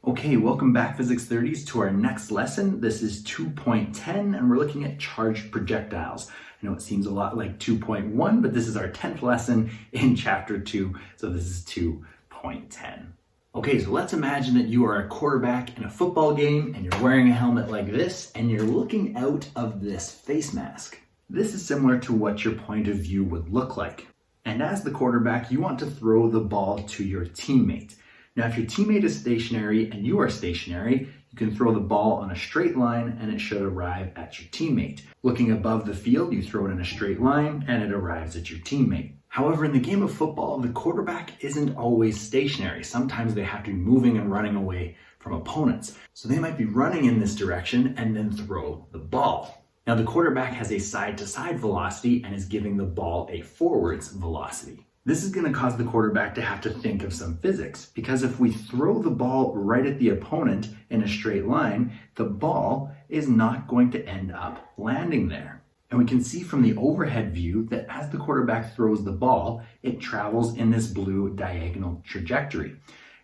Okay, welcome back Physics 30s to our next lesson. This is 2.10 and we're looking at charged projectiles. I know it seems a lot like 2.1, but this is our 10th lesson in chapter 2, so this is 2.10. Okay, so let's imagine that you are a quarterback in a football game and you're wearing a helmet like this and you're looking out of this face mask. This is similar to what your point of view would look like. And as the quarterback, you want to throw the ball to your teammate. Now, if your teammate is stationary and you are stationary, you can throw the ball on a straight line and it should arrive at your teammate. Looking above the field, you throw it in a straight line and it arrives at your teammate. However, in the game of football, the quarterback isn't always stationary. Sometimes they have to be moving and running away from opponents. So they might be running in this direction and then throw the ball. Now, the quarterback has a side-to-side velocity and is giving the ball a forwards velocity. This is going to cause the quarterback to have to think of some physics, because if we throw the ball right at the opponent in a straight line, the ball is not going to end up landing there. And we can see from the overhead view that as the quarterback throws the ball, it travels in this blue diagonal trajectory.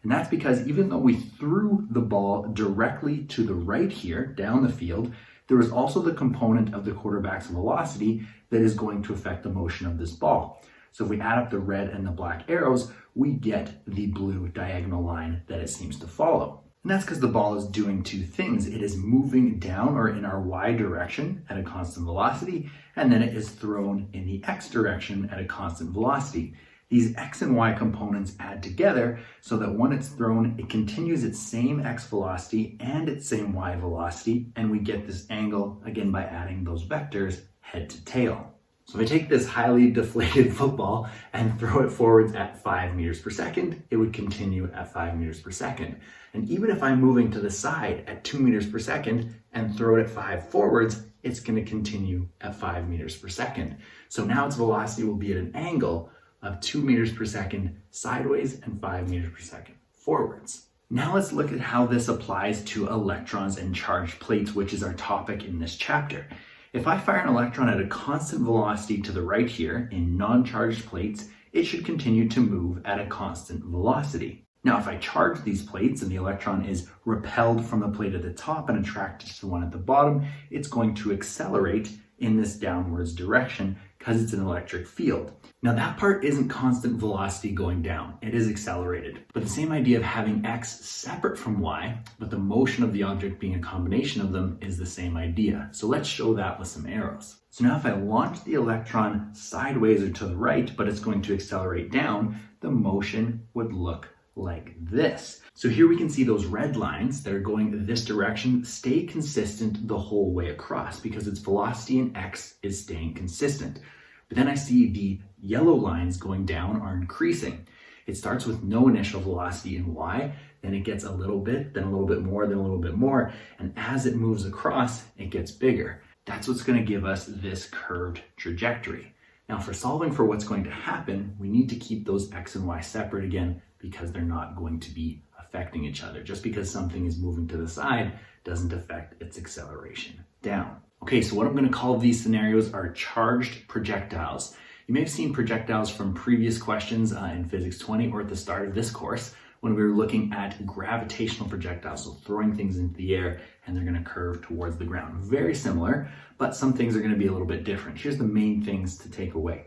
And that's because even though we threw the ball directly to the right here, down the field, there is also the component of the quarterback's velocity that is going to affect the motion of this ball. So if we add up the red and the black arrows, we get the blue diagonal line that it seems to follow. And that's because the ball is doing two things. It is moving down or in our y direction at a constant velocity, and then it is thrown in the x direction at a constant velocity. These x and y components add together so that when it's thrown, it continues its same x velocity and its same y velocity, and we get this angle, again, by adding those vectors head to tail. So if I take this highly deflated football and throw it forwards at 5 meters per second, it would continue at 5 meters per second. And even if I'm moving to the side at 2 meters per second and throw it at 5 forwards, it's going to continue at 5 meters per second. So now its velocity will be at an angle of 2 meters per second sideways and 5 meters per second forwards. Now let's look at how this applies to electrons and charged plates, which is our topic in this chapter. If I fire an electron at a constant velocity to the right here in non-charged plates, it should continue to move at a constant velocity. Now, if I charge these plates and the electron is repelled from the plate at the top and attracted to the one at the bottom, it's going to accelerate in this downwards direction because it's an electric field. Now that part isn't constant velocity going down, it is accelerated. But the same idea of having x separate from y, but the motion of the object being a combination of them is the same idea. So let's show that with some arrows. So now if I launch the electron sideways or to the right, but it's going to accelerate down, the motion would look like this. So here we can see those red lines that are going this direction stay consistent the whole way across because its velocity in x is staying consistent. But then I see the yellow lines going down are increasing. It starts with no initial velocity in y, then it gets a little bit, then a little bit more, then a little bit more, and as it moves across, it gets bigger. That's what's going to give us this curved trajectory. Now for solving for what's going to happen, we need to keep those x and y separate again because they're not going to be affecting each other. Just because something is moving to the side doesn't affect its acceleration down. Okay, so what I'm going to call these scenarios are charged projectiles. You may have seen projectiles from previous questions in Physics 20 or at the start of this course when we were looking at gravitational projectiles, so throwing things into the air and they're going to curve towards the ground. Very similar, but some things are going to be a little bit different. Here's the main things to take away.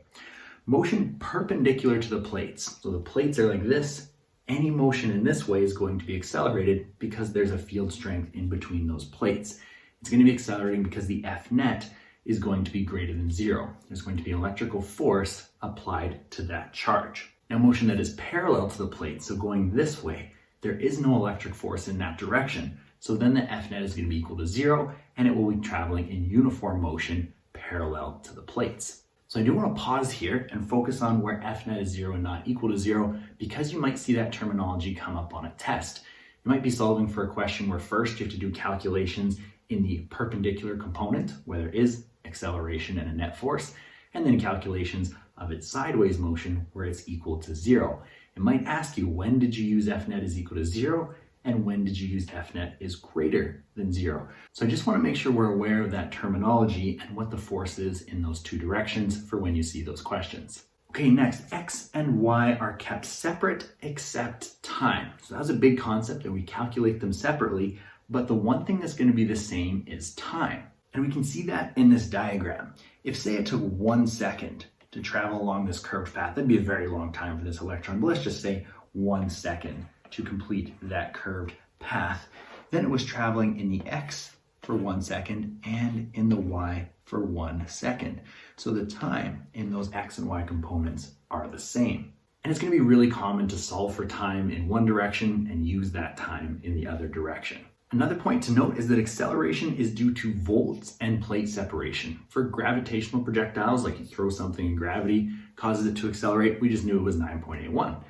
Motion perpendicular to the plates. So the plates are like this. Any motion in this way is going to be accelerated because there's a field strength in between those plates. It's going to be accelerating because the F net is going to be greater than 0. There's going to be an electrical force applied to that charge. Now, motion that is parallel to the plate, so going this way, there is no electric force in that direction. So then the F net is going to be equal to 0, and it will be traveling in uniform motion parallel to the plates. So I do want to pause here and focus on where F net is 0 and not equal to 0, because you might see that terminology come up on a test. You might be solving for a question where first you have to do calculations in the perpendicular component, where there is acceleration and a net force, and then calculations of its sideways motion, where it's equal to 0. It might ask you, when did you use F net is equal to 0, and when did you use F net is greater than 0? So I just want to make sure we're aware of that terminology and what the force is in those two directions for when you see those questions. Okay, next, X and Y are kept separate except time. So that was a big concept that we calculate them separately, but the one thing that's going to be the same is time. And we can see that in this diagram. If say it took 1 second to travel along this curved path, that'd be a very long time for this electron, but let's just say 1 second to complete that curved path. Then it was traveling in the X for 1 second and in the Y for 1 second. So the time in those X and Y components are the same. And it's going to be really common to solve for time in one direction and use that time in the other direction. Another point to note is that acceleration is due to volts and plate separation. For gravitational projectiles, like you throw something in gravity, causes it to accelerate, we just knew it was 9.81.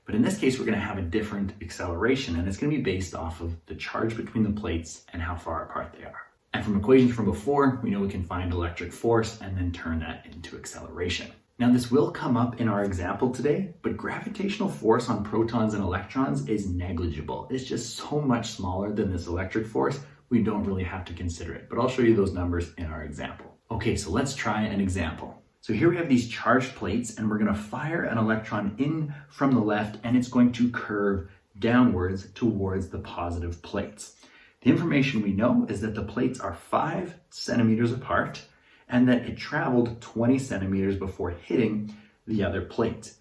But in this case, we're going to have a different acceleration, and it's going to be based off of the charge between the plates and how far apart they are. And from equations from before, we know we can find electric force and then turn that into acceleration. Now this will come up in our example today, but gravitational force on protons and electrons is negligible. It's just so much smaller than this electric force, we don't really have to consider it. But I'll show you those numbers in our example. Okay, so let's try an example. So here we have these charged plates, and we're going to fire an electron in from the left, and it's going to curve downwards towards the positive plates. The information we know is that the plates are 5 centimeters apart, and that it traveled 20 centimeters before hitting the other plate.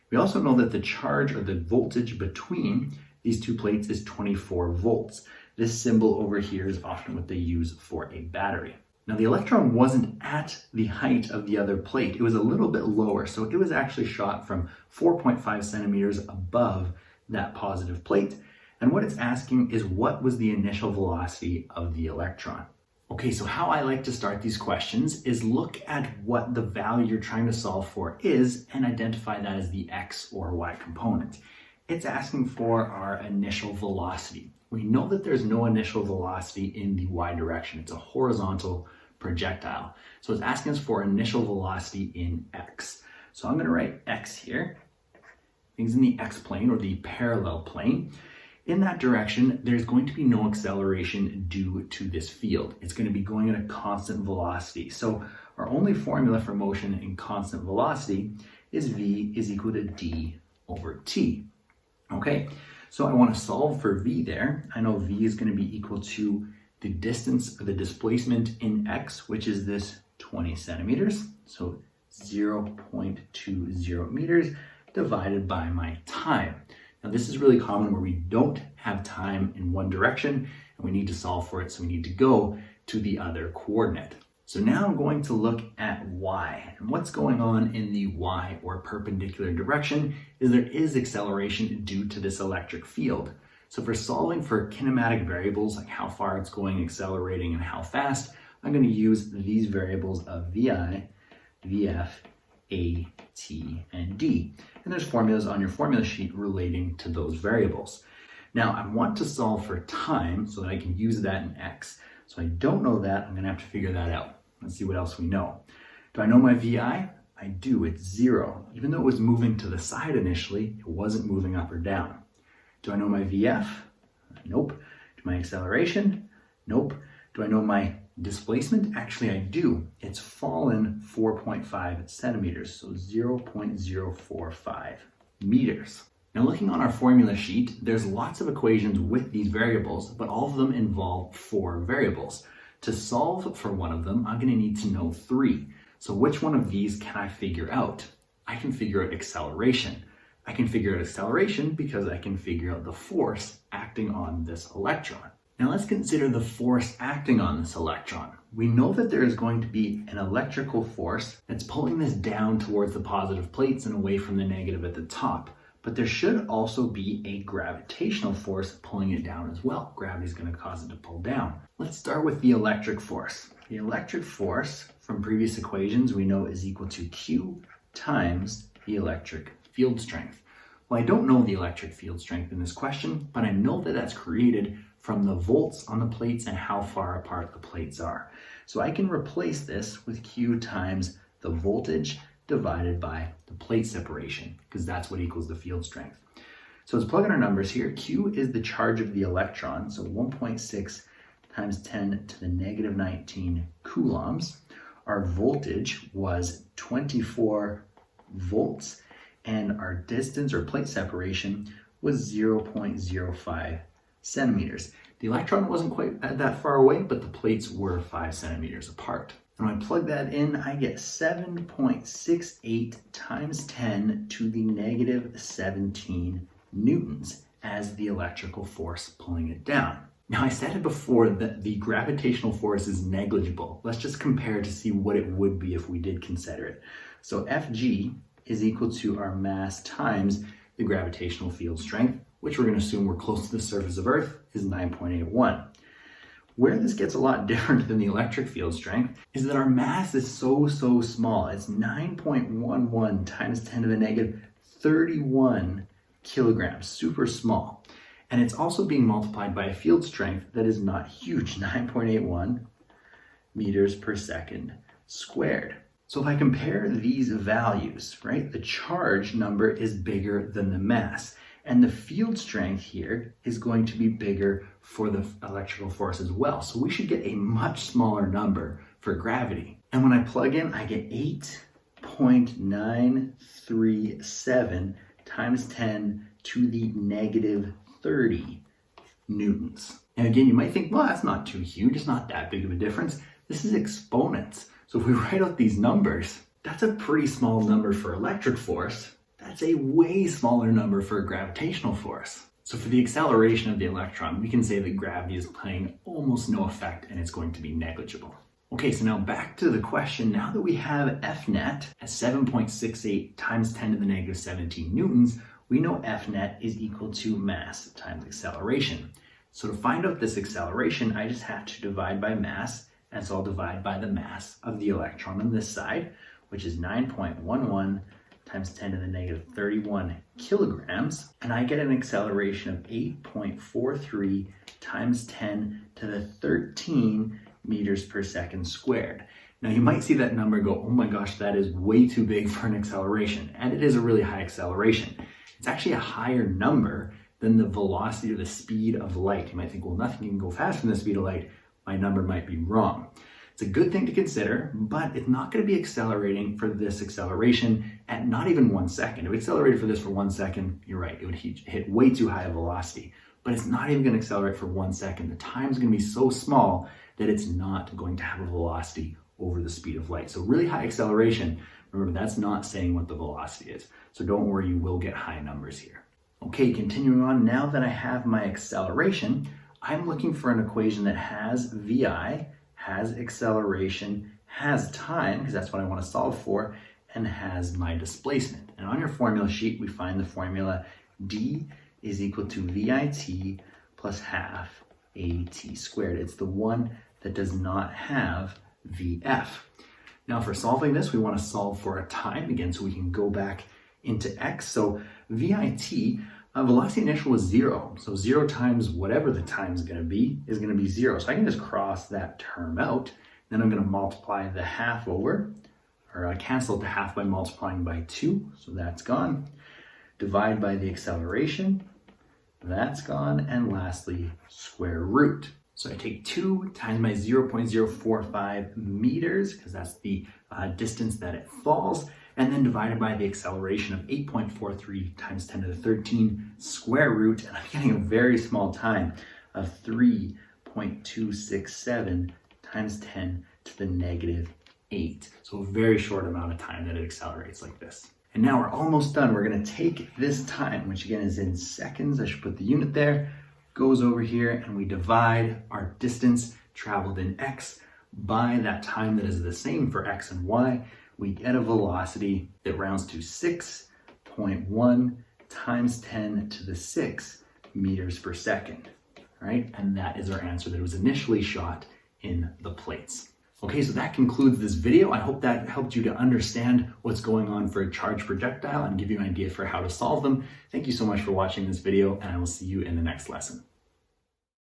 We also know that the charge or the voltage between these two plates is 24 volts. This symbol over here is often what they use for a battery. Now the electron wasn't at the height of the other plate, it was a little bit lower, so it was actually shot from 4.5 centimeters above that positive plate. And what it's asking is, what was the initial velocity of the electron? Okay, so how I like to start these questions is look at what the value you're trying to solve for is and identify that as the X or Y component. It's asking for our initial velocity. We know that there's no initial velocity in the Y direction. It's a horizontal projectile. So it's asking us for initial velocity in X. So I'm going to write X here. Things in the X plane or the parallel plane. In that direction, there's going to be no acceleration due to this field. It's going to be going at a constant velocity. So our only formula for motion in constant velocity is V is equal to D over T. Okay, so I want to solve for V there. I know V is going to be equal to the distance or the displacement in X, which is this 20 centimeters. So 0.20 meters divided by my time. Now this is really common where we don't have time in one direction and we need to solve for it, so we need to go to the other coordinate. So now I'm going to look at Y, and what's going on in the Y or perpendicular direction is there is acceleration due to this electric field. So for solving for kinematic variables like how far it's going, accelerating, and how fast, I'm going to use these variables of VI, VF, A, T, and D. And there's formulas on your formula sheet relating to those variables. Now I want to solve for time so that I can use that in X. So I don't know that, I'm going to have to figure that out. Let's see what else we know. Do I know my VI? I do, it's 0. Even though it was moving to the side initially, it wasn't moving up or down. Do I know my VF? Nope. Do my acceleration? Nope. Do I know my displacement? Actually, I do. It's fallen 4.5 centimeters, so 0.045 meters. Now looking on our formula sheet, there's lots of equations with these variables, but all of them involve 4 variables. To solve for one of them, I'm going to need to know 3. So which one of these can I figure out? I can figure out acceleration. I can figure out acceleration because I can figure out the force acting on this electron. Now let's consider the force acting on this electron. We know that there is going to be an electrical force that's pulling this down towards the positive plates and away from the negative at the top. But there should also be a gravitational force pulling it down as well. Gravity is going to cause it to pull down. Let's start with the electric force. The electric force from previous equations we know is equal to Q times the electric field strength. Well, I don't know the electric field strength in this question, but I know that that's created from the volts on the plates and how far apart the plates are. So I can replace this with Q times the voltage divided by the plate separation, because that's what equals the field strength. So let's plug in our numbers here. Q is the charge of the electron, so 1.6 times 10 to the negative 19 coulombs. Our voltage was 24 volts, and our distance or plate separation was 0.05 centimeters. The electron wasn't quite that far away, but the plates were 5 centimeters apart. And when I plug that in, I get 7.68 times 10 to the negative 17 newtons as the electrical force pulling it down. Now, I said it before that the gravitational force is negligible. Let's just compare to see what it would be if we did consider it. So Fg is equal to our mass times the gravitational field strength, which we're going to assume we're close to the surface of Earth, is 9.81. Where this gets a lot different than the electric field strength is that our mass is so small. It's 9.11 times 10 to the negative 31 kilograms, super small. And it's also being multiplied by a field strength that is not huge, 9.81 meters per second squared. So if I compare these values, right, the charge number is bigger than the mass. And the field strength here is going to be bigger for the electrical force as well. So we should get a much smaller number for gravity. And when I plug in, I get 8.937 times 10 to the negative 30 newtons. And again, you might think, well, that's not too huge. It's not that big of a difference. This is exponents. So if we write out these numbers, that's a pretty small number for electric force. That's a way smaller number for gravitational force. So for the acceleration of the electron, we can say that gravity is playing almost no effect and it's going to be negligible. Okay, so now back to the question. Now that we have F net at 7.68 times 10 to the negative 17 newtons, we know F net is equal to mass times acceleration. So to find out this acceleration, I just have to divide by mass, and so I'll divide by the mass of the electron on this side, which is 9.11 times 10 to the negative 31 kilograms, and I get an acceleration of 8.43 times 10 to the 13 meters per second squared. Now you might see that number go, oh my gosh, that is way too big for an acceleration, and it is a really high acceleration. It's actually a higher number than the velocity or the speed of light. You might think, well, nothing can go faster than the speed of light. My number might be wrong. It's a good thing to consider, but it's not going to be accelerating for this acceleration at not even 1 second. If it accelerated for this for 1 second, you're right, it would hit way too high a velocity, but it's not even going to accelerate for 1 second. The time is going to be so small that it's not going to have a velocity over the speed of light. So really high acceleration, remember, that's not saying what the velocity is. So don't worry, you will get high numbers here. Okay, continuing on, now that I have my acceleration, I'm looking for an equation that has VI, has acceleration, has time, because that's what I want to solve for, and has my displacement. And on your formula sheet, we find the formula D is equal to VIT plus half AT squared. It's the one that does not have VF. Now for solving this, we want to solve for a time again, so we can go back into X. So VIT, velocity initial was 0. So 0 times whatever the time is going to be 0. So I can just cross that term out. Then I'm going to multiply the half over, or cancel the half by multiplying by 2. So that's gone. Divide by the acceleration. That's gone. And lastly, square root. So I take 2 times my 0.045 meters, because that's the distance that it falls, and then divided by the acceleration of 8.43 times 10 to the 13 square root, and I'm getting a very small time of 3.267 times 10 to the negative 8. So a very short amount of time that it accelerates like this. And now we're almost done. We're going to take this time, which again is in seconds. I should put the unit there. Goes over here, and we divide our distance traveled in X by that time that is the same for X and Y. We get a velocity that rounds to 6.1 times 10 to the 6 meters per second, right? And that is our answer that was initially shot in the plates. Okay, so that concludes this video. I hope that helped you to understand what's going on for a charged projectile and give you an idea for how to solve them. Thank you so much for watching this video, and I will see you in the next lesson.